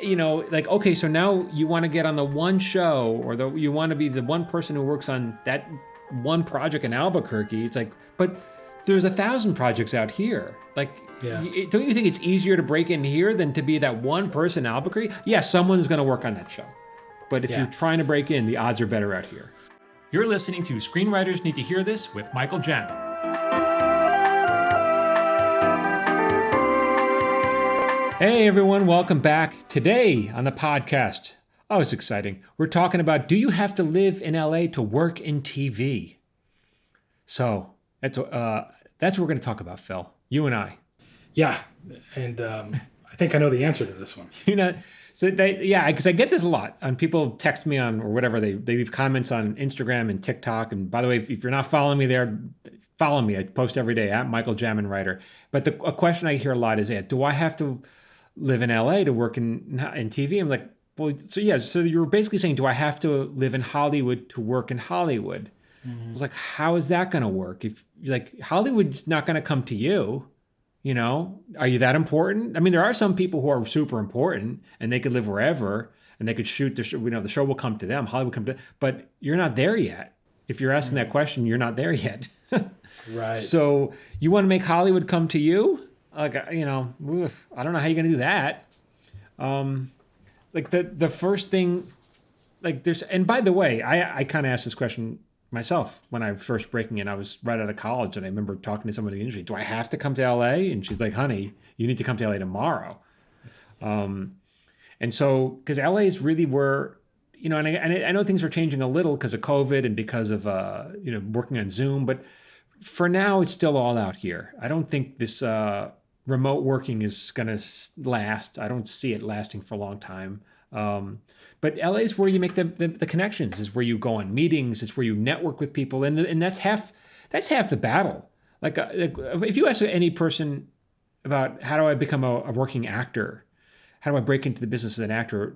like, okay, so now you want to get on the one show, or you want to be the one person who works on that one project in Albuquerque. It's like, but there's 1,000 projects out here. Like, Yeah. don't you think it's easier to break in here than to be that one person in Albuquerque? Yeah, someone's going to work on that show. But if Yeah. you're trying to break in, the odds are better out here. You're listening to Screenwriters Need to Hear This with Michael Jamin. Hey everyone, welcome back. Today on the podcast, oh, it's exciting. We're talking about, do you have to live in LA to work in TV? So that's what we're going to talk about, Phil. You and I. Yeah. And I think I know the answer to this one. Because I get this a lot. And people text me on, or whatever, they leave comments on Instagram and TikTok. And by the way, if you're not following me there, follow me. I post every day at Michael Jamin Writer. But a question I hear a lot is, do I have to live in LA to work in TV? I'm like, well, so you're basically saying, do I have to live in Hollywood to work in Hollywood? I was like, how is that going to work? If like Hollywood's not going to come to you, are you that important? I mean, there are some people who are super important and they could live wherever and they could shoot the show. The show will come to them. Hollywood come to, but you're not there yet. If you're asking that question, you're not there yet. Right. So you want to make Hollywood come to you? Like, I don't know how you're going to do that. Like the first thing, like and by the way, I kind of asked this question myself when I was first breaking in. I was right out of college and I remember talking to someone in the industry, do I have to come to LA? And she's like, honey, you need to come to LA tomorrow. And so, because LA is really where, and I know things are changing a little because of COVID and because of, working on Zoom, but for now it's still all out here. I don't think this, remote working is going to last. I don't see it lasting for a long time. But LA is where you make the connections. Is where you go on meetings. It's where you network with people, and that's half the battle. Like if you ask any person about how do I become a working actor, how do I break into the business as an actor,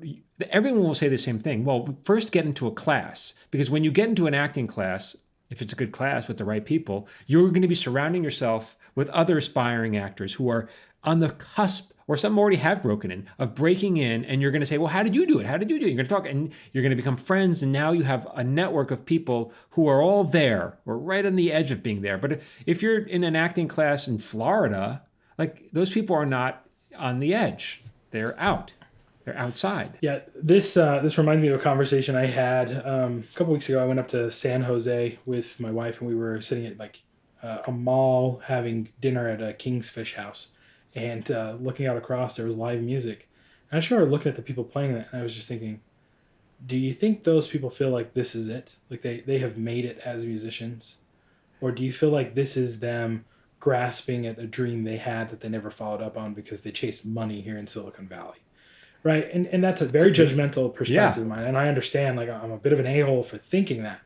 everyone will say the same thing. Well, first get into a class, because when you get into an acting class, if it's a good class with the right people, you're going to be surrounding yourself with other aspiring actors who are on the cusp, or some already have broken in, of breaking in, and you're going to say, well, how did you do it? How did you do it? You're going to talk, and you're going to become friends, and now you have a network of people who are all there, or right on the edge of being there. But if you're in an acting class in Florida, like, those people are not on the edge. They're out. They're outside. Yeah, this reminded me of a conversation I had a couple weeks ago. I went up to San Jose with my wife, and we were sitting at a mall having dinner at a King's Fish House, and looking out across, there was live music. And I just remember looking at the people playing that, and I was just thinking, do you think those people feel like this is it? Like they have made it as musicians? Or do you feel like this is them grasping at a dream they had that they never followed up on because they chased money here in Silicon Valley? Right. And that's a very judgmental perspective of mine. And I understand, like, I'm a bit of an a-hole for thinking that.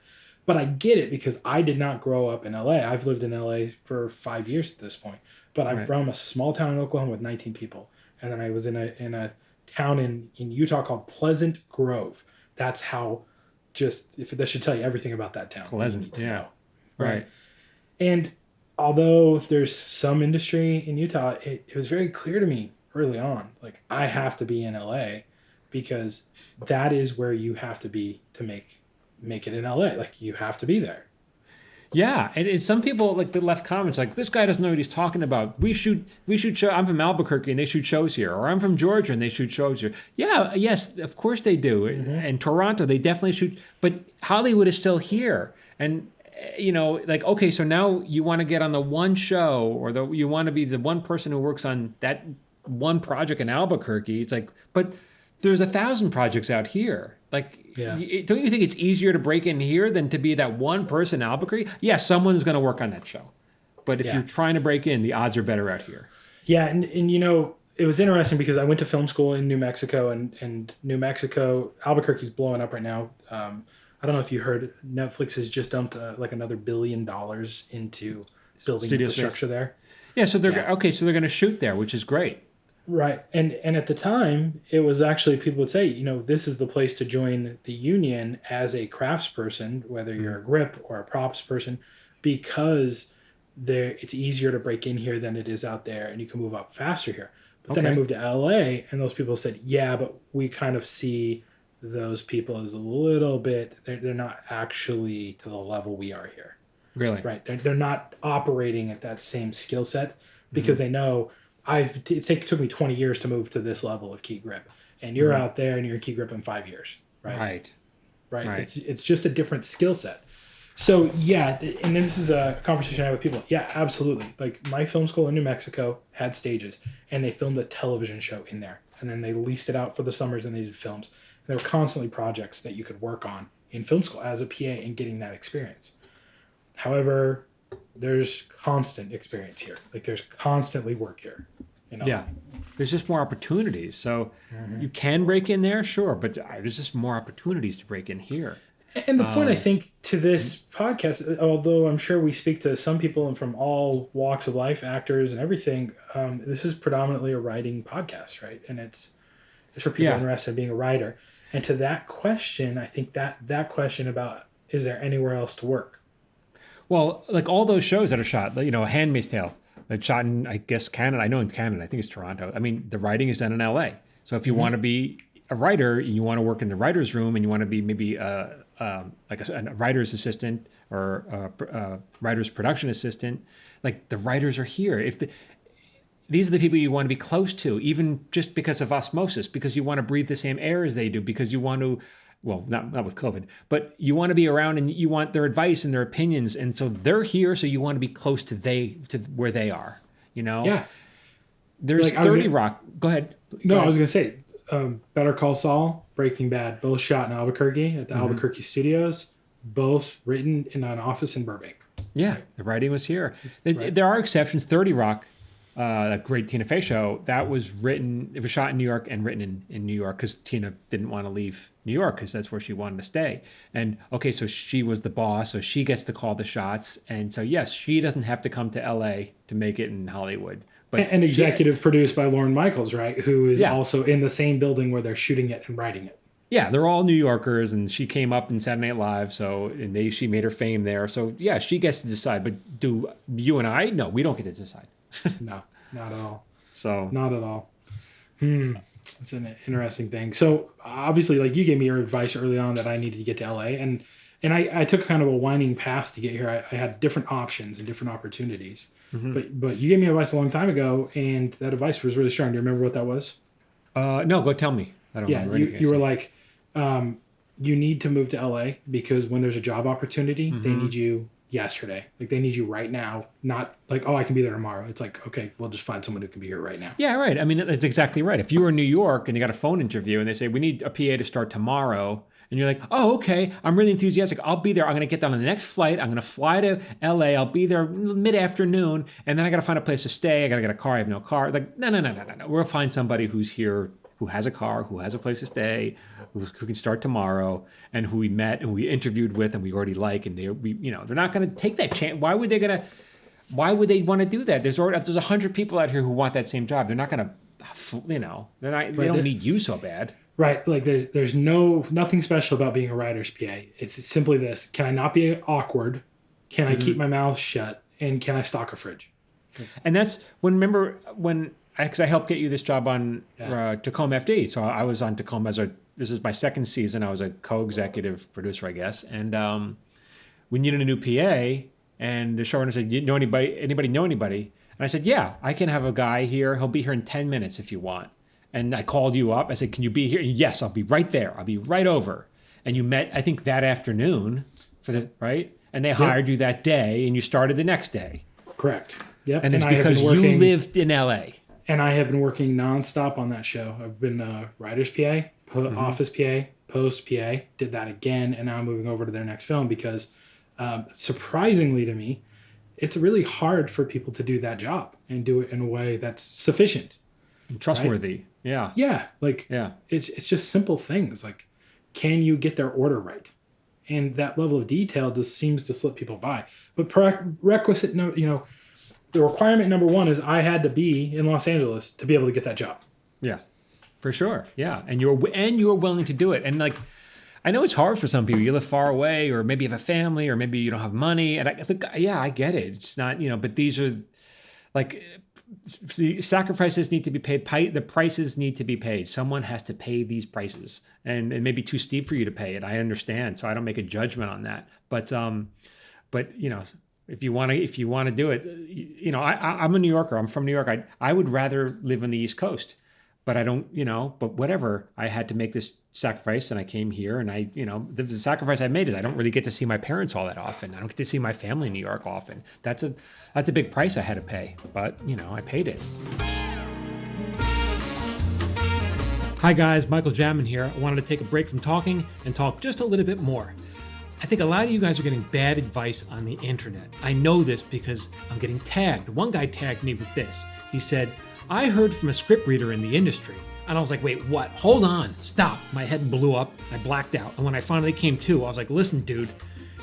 But I get it because I did not grow up in LA. I've lived in LA for 5 years at this point. But I'm from a small town in Oklahoma with 19 people. And then I was in a town in Utah called Pleasant Grove. That's how, if that should tell you everything about that town. Pleasant, yeah. Right. And although there's some industry in Utah, it was very clear to me early on, like, I have to be in LA because that is where you have to be to make it in LA. Like, you have to be there. Yeah, and some people, like, that left comments like, this guy doesn't know what he's talking about. We shoot show. I'm from Albuquerque and they shoot shows here, or I'm from Georgia and they shoot shows here. Yeah, yes, of course they do. And Toronto, they definitely shoot, but Hollywood is still here. And like, okay, so now you want to get on the one show, or you want to be the one person who works on that one project in Albuquerque. It's like, but there's 1,000 projects out here. Like, don't you think it's easier to break in here than to be that one person in Albuquerque? Yeah, someone's going to work on that show. But if you're trying to break in, the odds are better out here. Yeah, and it was interesting because I went to film school in New Mexico, and New Mexico, Albuquerque's blowing up right now. I don't know if you heard, Netflix has just dumped another $1 billion into building infrastructure there. Yeah, so they're going to shoot there, which is great. Right. And at the time, it was actually, people would say, this is the place to join the union as a craftsperson, whether you're a grip or a props person, because it's easier to break in here than it is out there, and you can move up faster here. But then I moved to LA, and those people said, yeah, but we kind of see those people as a little bit, they're not actually to the level we are here. Really? Right. They're not operating at that same skill set because they know it took me 20 years to move to this level of key grip. And you're out there and you're in key grip in 5 years. Right. It's just a different skill set. So yeah, and this is a conversation I have with people. Yeah, absolutely. Like my film school in New Mexico had stages, and they filmed a television show in there, and then they leased it out for the summers, and they did films. And there were constantly projects that you could work on in film school as a PA and getting that experience. However, there's constant experience here. Like there's constantly work here. Yeah, there's just more opportunities. So you can break in there, sure, but there's just more opportunities to break in here. And the point I think to this podcast, although I'm sure we speak to some people and from all walks of life, actors and everything, this is predominantly a writing podcast, right? And it's for people interested in being a writer. And to that question, I think that question about is there anywhere else to work? Well, like all those shows that are shot, Handmaid's Tale, like shot in, I guess, Canada. I know in Canada, I think it's Toronto. I mean, the writing is done in LA. So if you want to be a writer and you want to work in the writer's room and you want to be maybe like a writer's assistant or a writer's production assistant, like the writers are here. These are the people you want to be close to, even just because of osmosis, because you want to breathe the same air as they do, because you want to, well, not with COVID, but you want to be around and you want their advice and their opinions. And so they're here. So you want to be close to where they are, Yeah. There's like 30 Rock. Go ahead. No, I was going to say, Better Call Saul, Breaking Bad, both shot in Albuquerque at the Albuquerque studios, both written in an office in Burbank. Yeah, right. The writing was here. There are exceptions. 30 Rock, that great Tina Fey show, it was shot in New York and written in New York because Tina didn't want to leave New York because that's where she wanted to stay. And okay, so she was the boss, so she gets to call the shots. And so yes, she doesn't have to come to LA to make it in Hollywood. And executive produced by Lorne Michaels, right? Who is also in the same building where they're shooting it and writing it. Yeah, they're all New Yorkers, and she came up in Saturday Night Live, she made her fame there. So yeah, she gets to decide. But do you and I? No, we don't get to decide. No, not at all. So not at all. It's an interesting thing. So obviously, like you gave me your advice early on that I needed to get to LA, and I took kind of a winding path to get here. I had different options and different opportunities. But you gave me advice a long time ago, and that advice was really strong. Do you remember what that was? No, go tell me. I don't remember. You were like, you need to move to LA because when there's a job opportunity, they need you yesterday. Like they need you right now, not like, oh, I can be there tomorrow. It's like, okay, we'll just find someone who can be here right now. Yeah, right. I mean, that's exactly right. If you were in New York and you got a phone interview and they say, we need a PA to start tomorrow, and you're like, oh, okay, I'm really enthusiastic. I'll be there. I'm going to get down on the next flight. I'm going to fly to LA. I'll be there mid-afternoon. And then I got to find a place to stay. I got to get a car. I have no car. Like, no. We'll find somebody who's here, who has a car, who has a place to stay, who can start tomorrow, and who we met and we interviewed with and we already like. And they're not going to take that chance. Why would they want to do that? There's 100 people out here who want that same job. They're not going to, they don't need you so bad. Right. Like there's nothing special about being a writer's PA. It's simply this. Can I not be awkward? Can I keep my mouth shut? And can I stock a fridge? And that's because I helped get you this job on Tacoma FD. So I was on Tacoma this is my second season. I was a co-executive producer, I guess. And we needed a new PA. And the showrunner said, you know anybody know anybody? And I said, yeah, I can have a guy here. He'll be here in 10 minutes if you want. And I called you up. I said, can you be here? And yes, I'll be right there. I'll be right over. And you met, I think, that afternoon right? And they hired you that day and you started the next day. Correct. Yep. And it's because you lived in LA. And I have been working nonstop on that show. I've been a writer's PA, office PA, post PA, did that again. And now I'm moving over to their next film because surprisingly to me, it's really hard for people to do that job and do it in a way that's sufficient. Trustworthy. Right? Yeah. Yeah. It's just simple things. Like, can you get their order right? And that level of detail just seems to slip people by. But prerequisite, the requirement number one is I had to be in Los Angeles to be able to get that job. Yeah, for sure. Yeah. And you're willing to do it. And like, I know it's hard for some people. You live far away, or maybe you have a family, or maybe you don't have money. And I think, I get it. It's not, but these are like See, sacrifices need to be paid. The prices need to be paid. Someone has to pay these prices, and it may be too steep for you to pay it. I understand, so I don't make a judgment on that. But you know, if you want to do it, you know, I'm a New Yorker. I'm from New York. I would rather live on the East Coast, but I don't, you know. But whatever, I had to make this sacrifice, and I came here, and the sacrifice I made is I don't really get to see my parents all that often. I don't get to see my family in New York often. That's a big price I had to pay, but you know, I paid it. Hi guys, Michael Jamin here. I wanted to take a break from talking and talk just a little bit more. I think a lot of you guys are getting bad advice on the internet. I know this because I'm getting tagged. One guy tagged me with this. He said, "I heard from a scriptreader in the industry." And I was like, wait, what? Hold on, stop. My head blew up, I blacked out. And when I finally came to, I was like, listen, dude,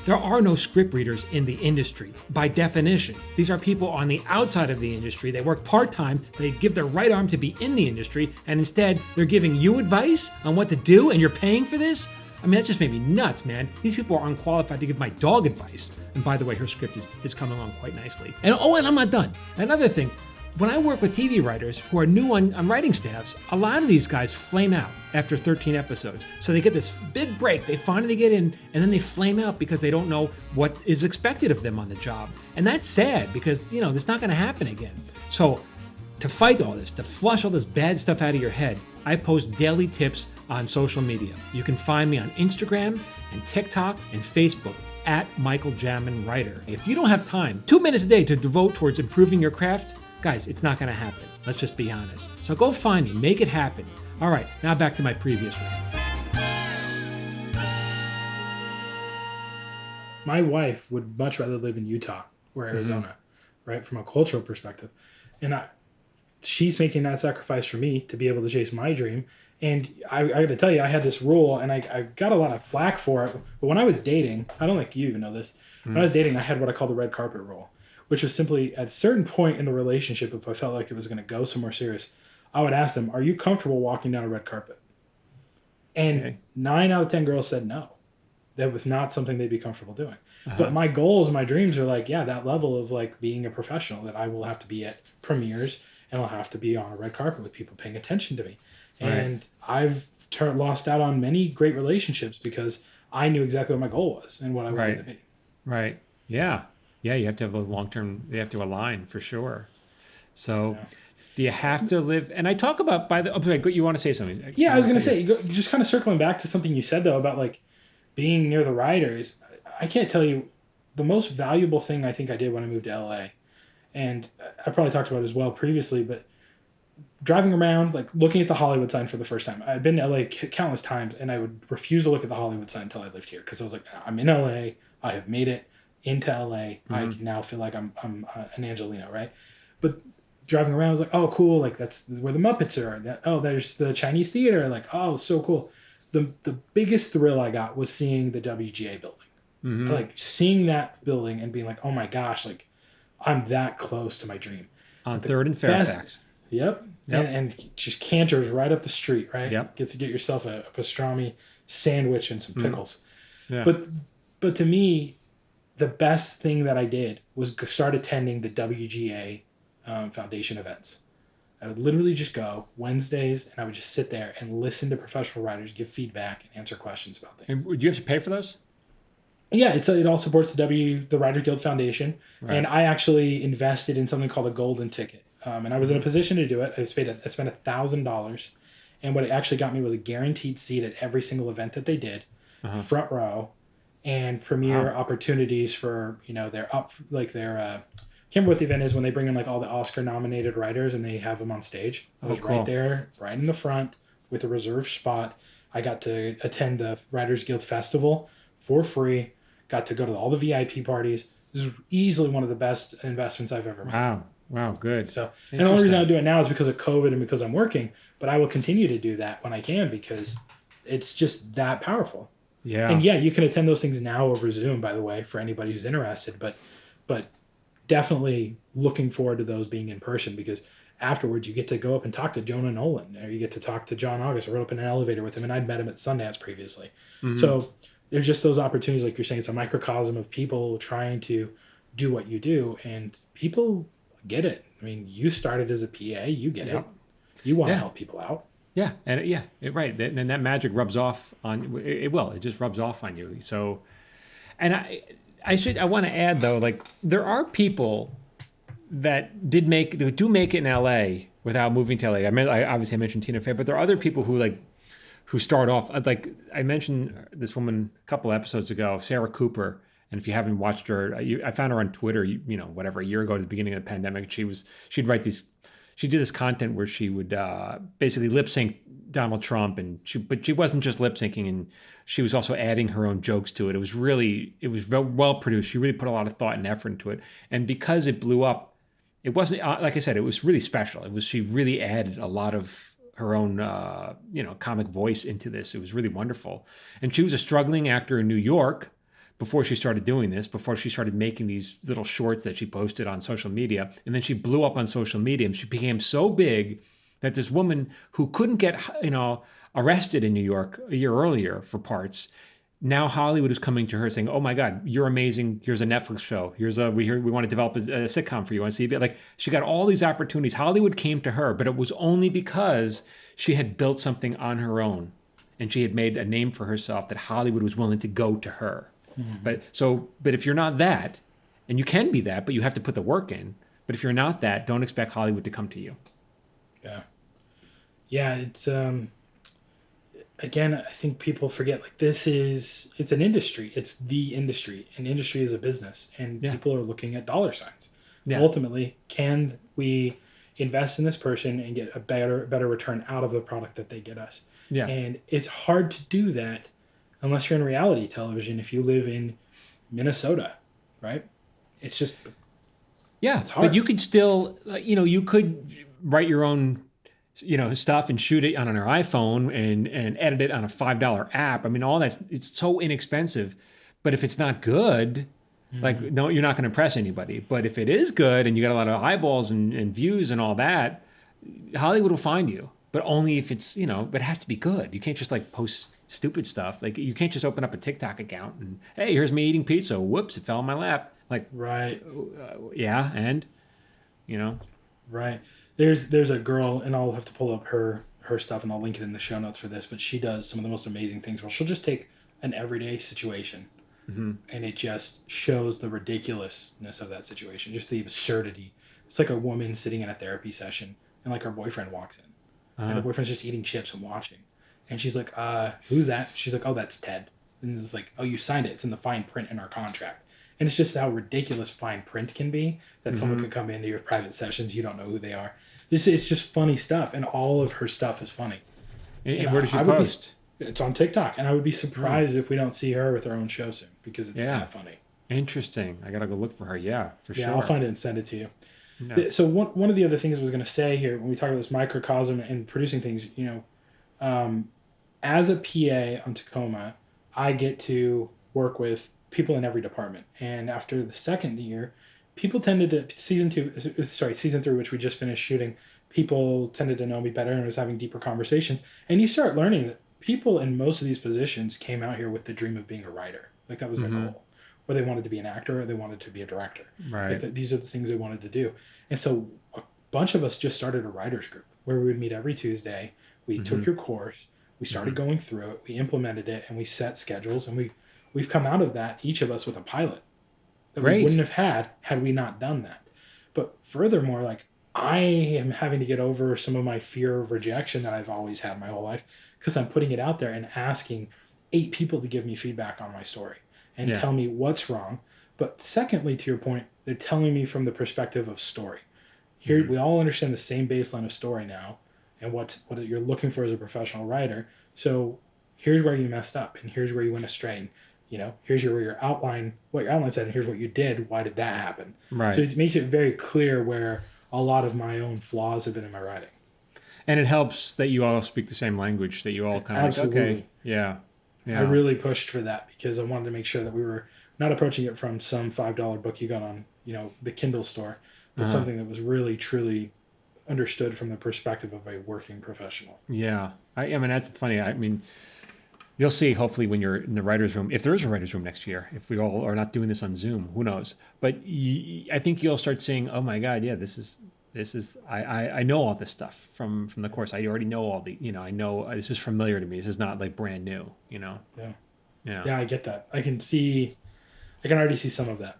there are no script readers in the industry. By definition, these are people on the outside of the industry. They work part-time, they give their right arm to be in the industry, and instead they're giving you advice on what to do, and you're paying for this? I mean, that just made me nuts, man. These people are unqualified to give my dog advice. And by the way, her script is coming along quite nicely. And I'm not done. Another thing, when I work with TV writers who are new on writing staffs, a lot of these guys flame out after 13 episodes. So they get this big break, they finally get in, and then they flame out because they don't know what is expected of them on the job. And that's sad because, you know, it's not gonna happen again. So to fight all this, to flush all this bad stuff out of your head, I post daily tips on social media. You can find me on Instagram and TikTok and Facebook at Michael Jamin Writer. If you don't have time, 2 minutes a day to devote towards improving your craft, guys, it's not going to happen. Let's just be honest. So go find me, make it happen. All right, now back to my previous rant. My wife would much rather live in Utah or Arizona, right? From a cultural perspective. And she's making that sacrifice for me to be able to chase my dream. And I got to tell you, I had this rule, and I got a lot of flack for it. But when I was dating, I don't think you even know this. When I was dating, I had what I call the red carpet rule, which was simply at a certain point in the relationship, if I felt like it was going to go somewhere serious, I would ask them, "Are you comfortable walking down a red carpet?" And 9 out of 10 girls said no. That was not something they'd be comfortable doing. But my goals, my dreams are like, yeah, that level of like being a professional, that I will have to be at premieres and I'll have to be on a red carpet with people paying attention to me. And I've lost out on many great relationships because I knew exactly what my goal was and what I wanted to be. Right. Yeah. Yeah, you have to have those long-term, they have to align for sure. So do you have to live, and I talk about I'm sorry, you want to say something? Yeah, I was going to say, just kind of circling back to something you said though about like being near the writers. I can't tell you the most valuable thing I think I did when I moved to LA. And I probably talked about it as well previously, but driving around, like looking at the Hollywood sign for the first time. I've been to LA countless times and I would refuse to look at the Hollywood sign until I lived here. Cause I was like, I'm in LA. I have made it into LA. I now feel like I'm an Angelino, right? But driving around, I was like, oh, cool. Like that's where the Muppets are. There's the Chinese theater. Like, oh, so cool. The biggest thrill I got was seeing the WGA building. Like seeing that building and being like, oh my gosh, like I'm that close to my dream. On 3rd and Fairfax. Yep. And just canters right up the street, right? Yep. Get yourself a pastrami sandwich and some pickles. Yeah. But to me, the best thing that I did was start attending the WGA Foundation events. I would literally just go Wednesdays and I would just sit there and listen to professional writers give feedback and answer questions about things. And would you have to pay for those? Yeah, it all supports the Writers Guild Foundation. Right. And I actually invested in something called a golden ticket. And I was in a position to do it. I spent $1,000. And what it actually got me was a guaranteed seat at every single event that they did, front row, and premiere opportunities for, their I can't remember what the event is when they bring in like all the Oscar nominated writers and they have them on stage. I was right there, right in the front with a reserved spot. I got to attend the Writers Guild Festival for free. Got to go to all the VIP parties. This is easily one of the best investments I've ever made. Wow, good. So, and the only reason I do it now is because of COVID and because I'm working, but I will continue to do that when I can because it's just that powerful. Yeah. And yeah, you can attend those things now over Zoom, by the way, for anybody who's interested, but definitely looking forward to those being in person because afterwards you get to go up and talk to Jonah Nolan or you get to talk to John August. I rode up in an elevator with him and I'd met him at Sundance previously. So there's just those opportunities, like you're saying, it's a microcosm of people trying to do what you do, and people get it. I mean, you started as a PA, you get it. Yep. You want to Yeah. help people out. Yeah, and right, and that magic rubs off on it. Will it just rubs off on you? So, and I want to add though, like there are people that do make it in LA without moving to LA. I obviously mentioned Tina Fey, but there are other people who start off like I mentioned this woman a couple episodes ago, Sarah Cooper. And if you haven't watched her, I found her on Twitter, whatever, a year ago at the beginning of the pandemic. She'd write these, she did this content where she would basically lip sync Donald Trump, but she wasn't just lip syncing, and she was also adding her own jokes to it. It was very well produced. She really put a lot of thought and effort into it, and because it blew up, it wasn't like I said, it was really special. She really added a lot of her own comic voice into this. It was really wonderful, and she was a struggling actor in New York before she started doing this, before she started making these little shorts that she posted on social media. And then she blew up on social media, and she became so big that this woman who couldn't get, arrested in New York a year earlier for parts, now Hollywood is coming to her saying, "Oh my God, you're amazing. Here's a Netflix show. We want to develop a sitcom for you on CB." Like she got all these opportunities. Hollywood came to her, but it was only because she had built something on her own and she had made a name for herself that Hollywood was willing to go to her. Mm-hmm. But if you're not that, and you can be that, but you have to put the work in. But if you're not that, don't expect Hollywood to come to you. Yeah. It's again, I think people forget it's an industry. It's the industry. An industry is a business, and people are looking at dollar signs. Yeah. Ultimately, can we invest in this person and get a better return out of the product that they get us? Yeah. And it's hard to do that unless you're in reality television. If you live in Minnesota, right? It's just it's hard. But you could still, you could write your own, stuff and shoot it on an iPhone and edit it on a $5 app. I mean, it's so inexpensive. But if it's not good, no, you're not going to impress anybody. But if it is good and you got a lot of eyeballs and views and all that, Hollywood will find you. But only if it's, but it has to be good. You can't just post stupid stuff. Like you can't just open up a TikTok account and, hey, here's me eating pizza. Whoops, it fell in my lap. Right. And, Right. There's a girl, and I'll have to pull up her stuff and I'll link it in the show notes for this, but she does some of the most amazing things where she'll just take an everyday situation and it just shows the ridiculousness of that situation, just the absurdity. It's like a woman sitting in a therapy session and her boyfriend walks in and the boyfriend's just eating chips and watching. And she's like, who's that? She's like, oh, that's Ted. And it's like, oh, you signed it. It's in the fine print in our contract. And it's just how ridiculous fine print can be that someone could come into your private sessions. You don't know who they are. It's just funny stuff. And all of her stuff is funny. And where does she post? It's on TikTok. And I would be surprised if we don't see her with her own show soon because it's that funny. Interesting. I got to go look for her. Yeah, for sure. Yeah, I'll find it and send it to you. No. So one of the other things I was going to say here when we talk about this microcosm and producing things, as a PA on Tacoma, I get to work with people in every department. And after the second year, people tended to season 3, which we just finished shooting, people tended to know me better and was having deeper conversations. And you start learning that people in most of these positions came out here with the dream of being a writer. That was their goal. Or they wanted to be an actor or they wanted to be a director. Right. These are the things they wanted to do. And so a bunch of us just started a writers group where we would meet every Tuesday. We took your course. We started going through it. We implemented it and we set schedules, and we've come out of that, each of us, with a pilot that we wouldn't have had we not done that. But furthermore, I am having to get over some of my fear of rejection that I've always had my whole life because I'm putting it out there and asking 8 people to give me feedback on my story and tell me what's wrong. But secondly, to your point, they're telling me from the perspective of story. Here, we all understand the same baseline of story now and what you're looking for as a professional writer. So here's where you messed up and here's where you went astray. Here's what your outline said, and here's what you did. Why did that happen? Right. So it makes it very clear where a lot of my own flaws have been in my writing. And it helps that you all speak the same language, that you all kind of okay. Yeah. I really pushed for that because I wanted to make sure that we were not approaching it from some $5 book you got on, the Kindle store, but something that was really, truly understood from the perspective of a working professional. Yeah. I mean, that's funny. I mean, You'll see, hopefully, when you're in the writer's room, if there is a writer's room next year, if we all are not doing this on Zoom, who knows? But I think you'll start seeing, oh my God, yeah, I know all this stuff from the course. I already know all I know this is familiar to me. This is not like brand new, Yeah. Yeah. Yeah, I get that. I can already see some of that.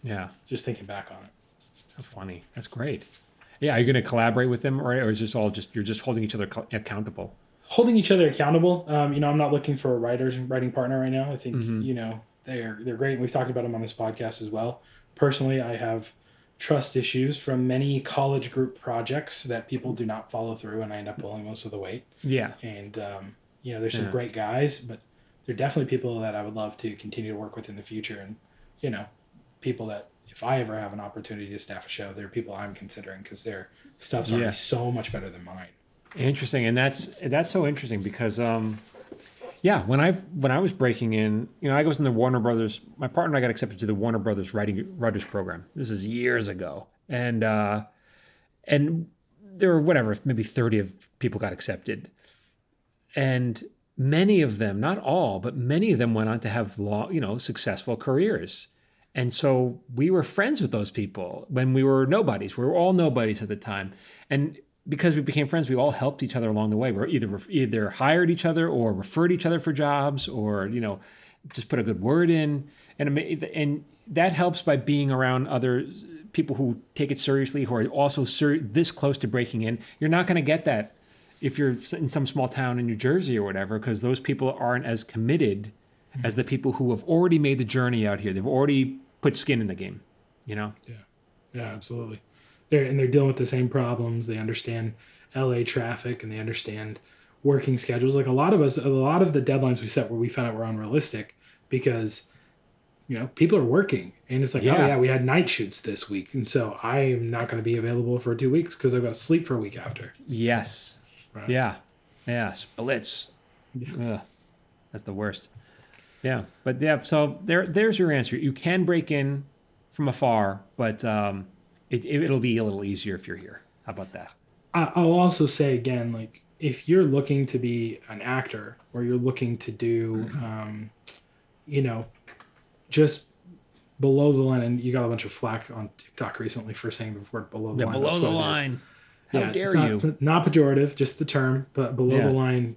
Yeah. Just thinking back on it. That's funny. That's great. Yeah. Are you going to collaborate with them, or is this all you're just holding each other accountable? Holding each other accountable. I'm not looking for a writing partner right now. I think, they're great. And we've talked about them on this podcast as well. Personally, I have trust issues from many college group projects that people do not follow through, and I end up pulling most of the weight. Yeah. And, there's some great guys, but they're definitely people that I would love to continue to work with in the future. And, people that if I ever have an opportunity to staff a show, they're people I'm considering because their stuff's already so much better than mine. Interesting. And that's so interesting because, when I was breaking in, I was in the Warner Brothers, my partner and I got accepted to the Warner Brothers writers program. This is years ago. And there were maybe 30 of people got accepted. And many of them, not all, but many of them went on to have long, successful careers. And so we were friends with those people when we were nobodies. We were all nobodies at the time. And because we became friends, we all helped each other along the way. We either hired each other or referred each other for jobs or, just put a good word in. And that helps by being around other people who take it seriously, who are also this close to breaking in. You're not going to get that if you're in some small town in New Jersey or whatever, because those people aren't as committed as the people who have already made the journey out here. They've already put skin in the game, Yeah, absolutely. They're dealing with the same problems. They understand LA traffic and they understand working schedules. Like a lot of the deadlines we set where we found out were unrealistic because, people are working and it's like, oh yeah, we had night shoots this week. And so I'm not going to be available for 2 weeks because I've got to sleep for a week after. Yes. Right. Yeah. Yeah. Splits. Yeah. Ugh. That's the worst. Yeah. But so there's your answer. You can break in from afar, but, it'll be a little easier if you're here. How about that? I'll also say again, like if you're looking to be an actor or you're looking to do, just below the line, and you got a bunch of flack on TikTok recently for saying the word below the line. Below the line. How dare you? Not pejorative, just the term, but below the line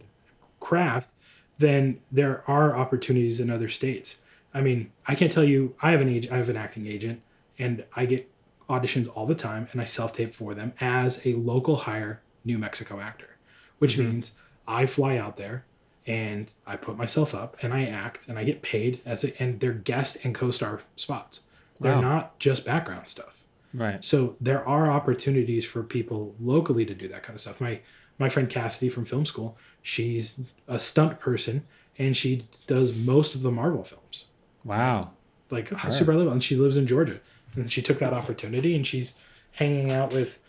craft, then there are opportunities in other states. I mean, I can't tell you, I have an acting agent and I get auditions all the time and I self-tape for them as a local hire New Mexico actor, which means I fly out there and I put myself up and I act and I get paid and they're guest and co-star spots. They're not just background stuff. Right. So there are opportunities for people locally to do that kind of stuff. My friend Cassidy from film school, she's a stunt person and she does most of the Marvel films. Wow. Like super level. And she lives in Georgia. And she took that opportunity and she's hanging out with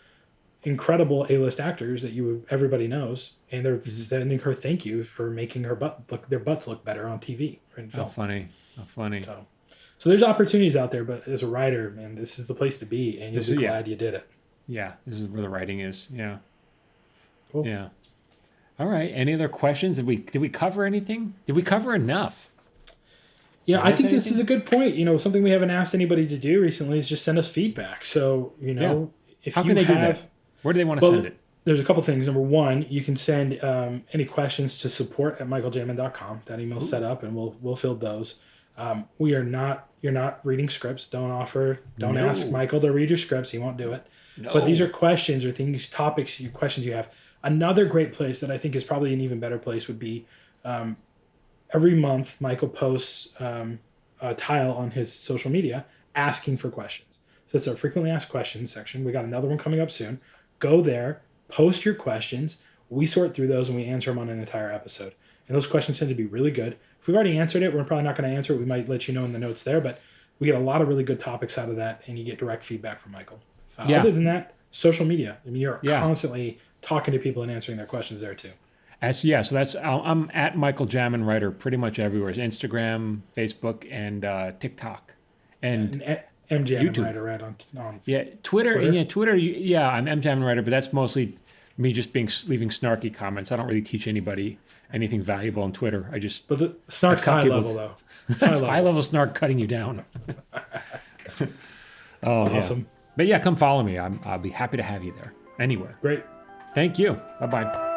incredible A-list actors that everybody knows. And they're sending her thank you for making their butts look better on TV or in film. How funny. So there's opportunities out there, but as a writer, man, this is the place to be. And you'll be glad you did it. Yeah. This is where the writing is. Yeah. Cool. Yeah. All right. Any other questions? Did we cover anything? Did we cover enough? Yeah, I think this is a good point. Something we haven't asked anybody to do recently is just send us feedback. So, if how can they do that? Where do they want to send it? There's a couple things. Number one, you can send any questions to support@michaeljamin.com. That email's set up, and we'll field those. You're not reading scripts. Don't ask Michael to read your scripts. He won't do it. No. But these are questions or questions you have. Another great place that I think is probably an even better place would be every month, Michael posts a tile on his social media asking for questions. So it's our frequently asked questions section. We got another one coming up soon. Go there, post your questions. We sort through those and we answer them on an entire episode. And those questions tend to be really good. If we've already answered it, we're probably not going to answer it. We might let you know in the notes there, but we get a lot of really good topics out of that and you get direct feedback from Michael. Other than that, social media. I mean, you're constantly talking to people and answering their questions there too. So that's I'm at Michael Jamin Writer pretty much everywhere. Instagram, Facebook, and TikTok, and MJamin YouTube. Writer right on Twitter. Twitter. I'm M Jamin Writer, but that's mostly me just leaving snarky comments. I don't really teach anybody anything valuable on Twitter. But the snark's high level, though. It's That's high level snark cutting you down. Oh, awesome. Yeah. But yeah, come follow me. I'll be happy to have you there. Anywhere. Great. Thank you. Bye-bye.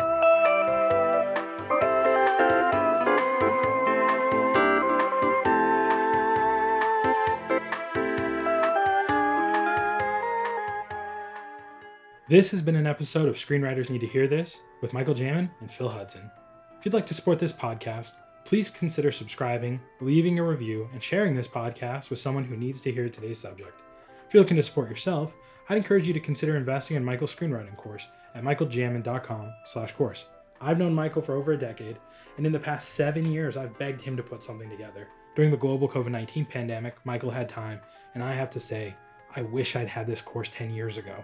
This has been an episode of Screenwriters Need to Hear This with Michael Jamin and Phil Hudson. If you'd like to support this podcast, please consider subscribing, leaving a review, and sharing this podcast with someone who needs to hear today's subject. If you're looking to support yourself, I'd encourage you to consider investing in Michael's screenwriting course at michaeljamin.com/course. I've known Michael for over a decade, and in the past 7 years, I've begged him to put something together. During the global COVID-19 pandemic, Michael had time, and I have to say, I wish I'd had this course 10 years ago.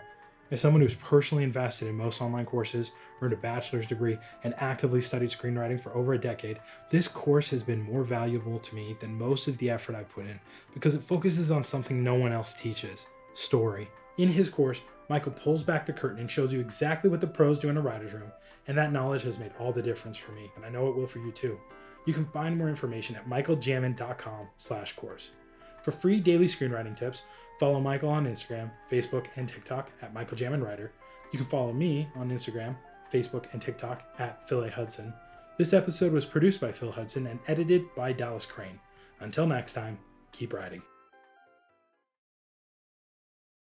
As someone who's personally invested in most online courses, earned a bachelor's degree, and actively studied screenwriting for over a decade, this course has been more valuable to me than most of the effort I've put in because it focuses on something no one else teaches: story. In his course, Michael pulls back the curtain and shows you exactly what the pros do in a writer's room, and that knowledge has made all the difference for me, and I know it will for you too. You can find more information at michaeljamin.com/course. For free daily screenwriting tips, follow Michael on Instagram, Facebook, and TikTok at michaeljaminwriter. You can follow me on Instagram, Facebook, and TikTok at Phil A. Hudson. This episode was produced by Phil Hudson and edited by Dallas Crane. Until next time, keep writing.